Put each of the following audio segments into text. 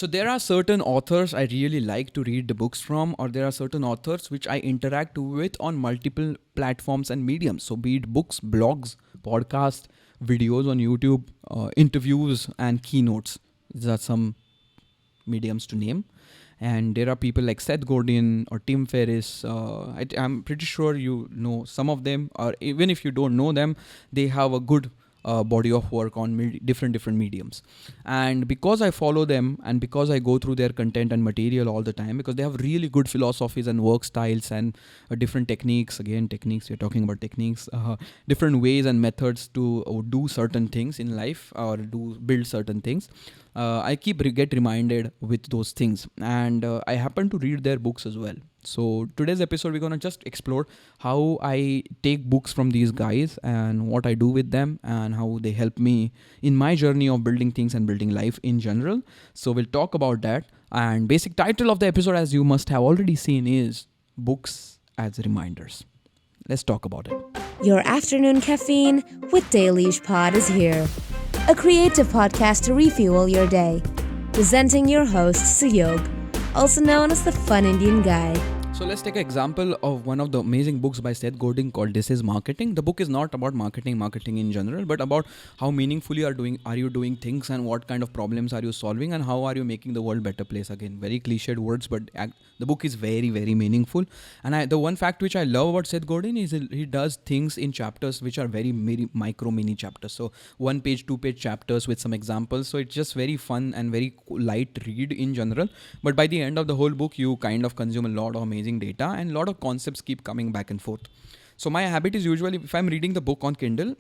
So there are certain authors I really like to read the books from, or there are certain authors which I interact with on multiple platforms and mediums. So be it books, blogs, podcasts, videos on YouTube, interviews, and keynotes. These are some mediums to name. And there are people like Seth Godin or Tim Ferriss. I'm pretty sure you know some of them, or even if you don't know them, they have a good body of work on different mediums. And because I follow them and because I go through their content and material all the time, because they have really good philosophies and work styles and different techniques. Again, techniques. We're talking about techniques, different ways and methods to do certain things in life or do build certain things. I get reminded with those things, and I happen to read their books as well. So today's episode, we're gonna just explore how I take books from these guys and what I do with them and how they help me in my journey of building things and building life in general. So we'll talk about that. And basic title of the episode, as you must have already seen, is Books as Reminders. Let's talk about it. Your afternoon caffeine with Dailysh Pod is here. A creative podcast to refuel your day. Presenting your host, Suyog, also known as the Fun Indian Guy. So let's take an example of one of the amazing books by Seth Godin called This Is Marketing. The book is not about marketing in general, but about how meaningfully are you doing things and what kind of problems are you solving and how are you making the world better place. Again, very cliched words, but the book is very, very meaningful. And the one fact which I love about Seth Godin is he does things in chapters which are very mini chapters. So 1 page, 2 page chapters with some examples. So it's just very fun and very light read in general. But by the end of the whole book, you kind of consume a lot of amazing data and a lot of concepts keep coming back and forth. So my habit is usually, if I'm reading the book on Kindle,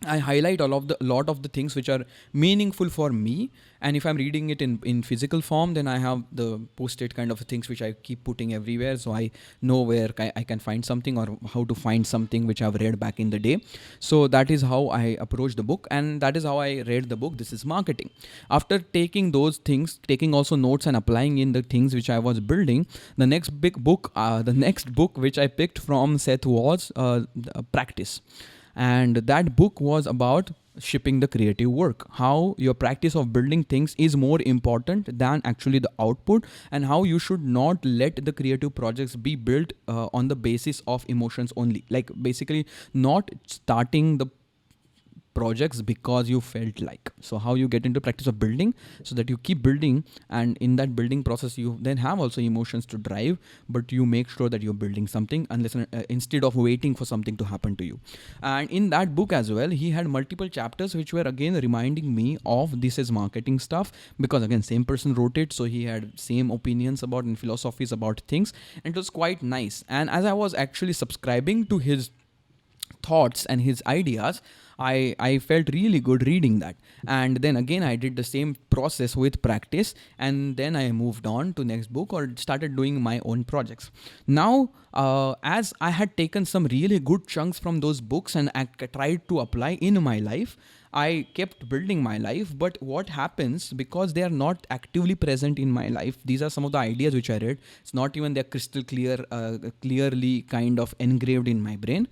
I highlight a lot of the things which are meaningful for me. And if I'm reading it in physical form, then I have the post-it kind of things which I keep putting everywhere. So I know where I can find something or how to find something which I've read back in the day. So that is how I approach the book. And that is how I read the book. This is marketing. After taking those things, taking also notes and applying in the things which I was building, the next book which I picked from Seth was Practice. And that book was about shipping the creative work, how your practice of building things is more important than actually the output, and how you should not let the creative projects be built on the basis of emotions only. Like basically not starting the projects because you felt like. So how you get into practice of building so that you keep building, and in that building process you then have also emotions to drive, but you make sure that you're building something instead of waiting for something to happen to you. And in that book as well, he had multiple chapters which were again reminding me of This Is Marketing stuff, because again same person wrote it, so he had same opinions about and philosophies about things, and it was quite nice. And as I was actually subscribing to his thoughts and his ideas, I felt really good reading that. And then again I did the same process with Practice, and then I moved on to next book or started doing my own projects. Now as I had taken some really good chunks from those books and I tried to apply in my life, I kept building my life. But what happens, because they are not actively present in my life, these are some of the ideas which I read, it's not even they're crystal clearly kind of engraved in my brain,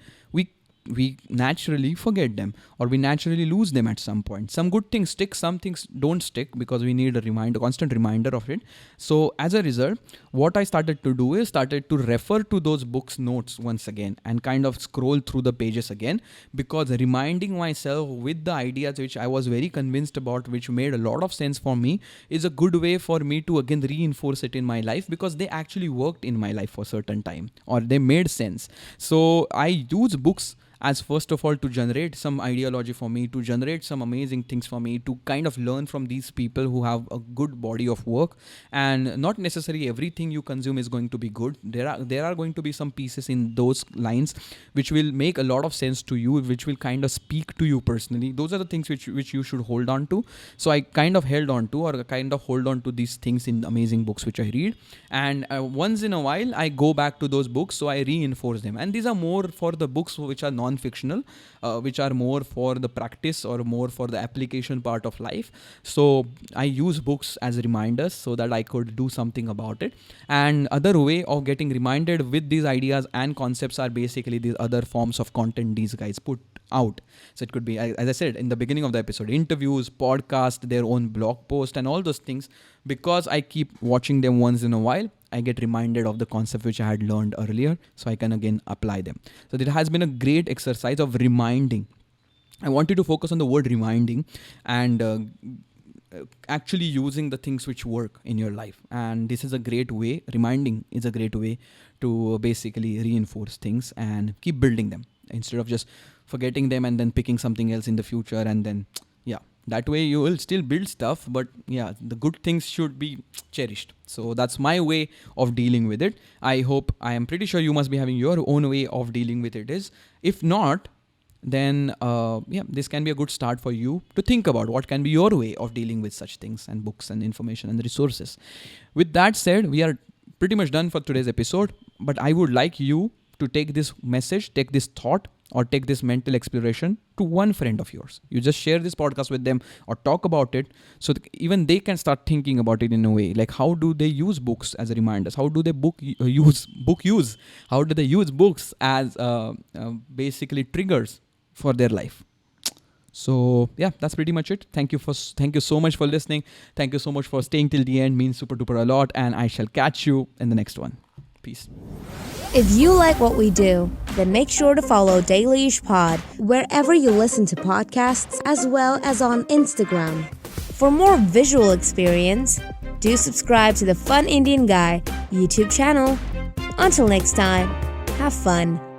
we naturally forget them or we naturally lose them at some point. Some good things stick, some things don't stick because we need a constant reminder of it. So as a result, what I started to do is started to refer to those books notes once again and kind of scroll through the pages again, because reminding myself with the ideas which I was very convinced about, which made a lot of sense for me, is a good way for me to again reinforce it in my life, because they actually worked in my life for a certain time or they made sense. So I use books as first of all to generate some ideology for me, to generate some amazing things for me, to kind of learn from these people who have a good body of work. And not necessarily everything you consume is going to be good. There are going to be some pieces in those lines which will make a lot of sense to you, which will kind of speak to you personally. Those are the things which you should hold on to. So I kind of hold on to these things in amazing books which I read, and once in a while I go back to those books, so I reinforce them. And these are more for the books which are non-fictional, which are more for the practice or more for the application part of life. So I use books as reminders so that I could do something about it. And other way of getting reminded with these ideas and concepts are basically these other forms of content these guys put out. So it could be, as I said in the beginning of the episode, interviews, podcast, their own blog post, and all those things. Because I keep watching them once in a while, I get reminded of the concept which I had learned earlier, so I can again apply them. So it has been a great exercise of reminding. I want you to focus on the word reminding and actually using the things which work in your life. And this is a great way, reminding is a great way to basically reinforce things and keep building them instead of just forgetting them and then picking something else in the future. And then, yeah, that way you will still build stuff, but yeah, the good things should be cherished. So that's my way of dealing with it. I am pretty sure you must be having your own way of dealing with it. Is if not, then this can be a good start for you to think about what can be your way of dealing with such things and books and information and resources. With that said, we are pretty much done for today's episode, but I would like you to take this message, take this thought, or take this mental exploration to one friend of yours. You just share this podcast with them or talk about it so that even they can start thinking about it in a way. Like, how do they use books as reminders? How do they use book use? How do they use books as basically triggers for their life? So yeah, that's pretty much it. Thank you so much for listening. Thank you so much for staying till the end. Means super duper a lot, and I shall catch you in the next one. Peace. If you like what we do, then make sure to follow Dailyish Pod wherever you listen to podcasts, as well as on Instagram. For more visual experience, do subscribe to the Fun Indian Guy YouTube channel. Until next time, have fun.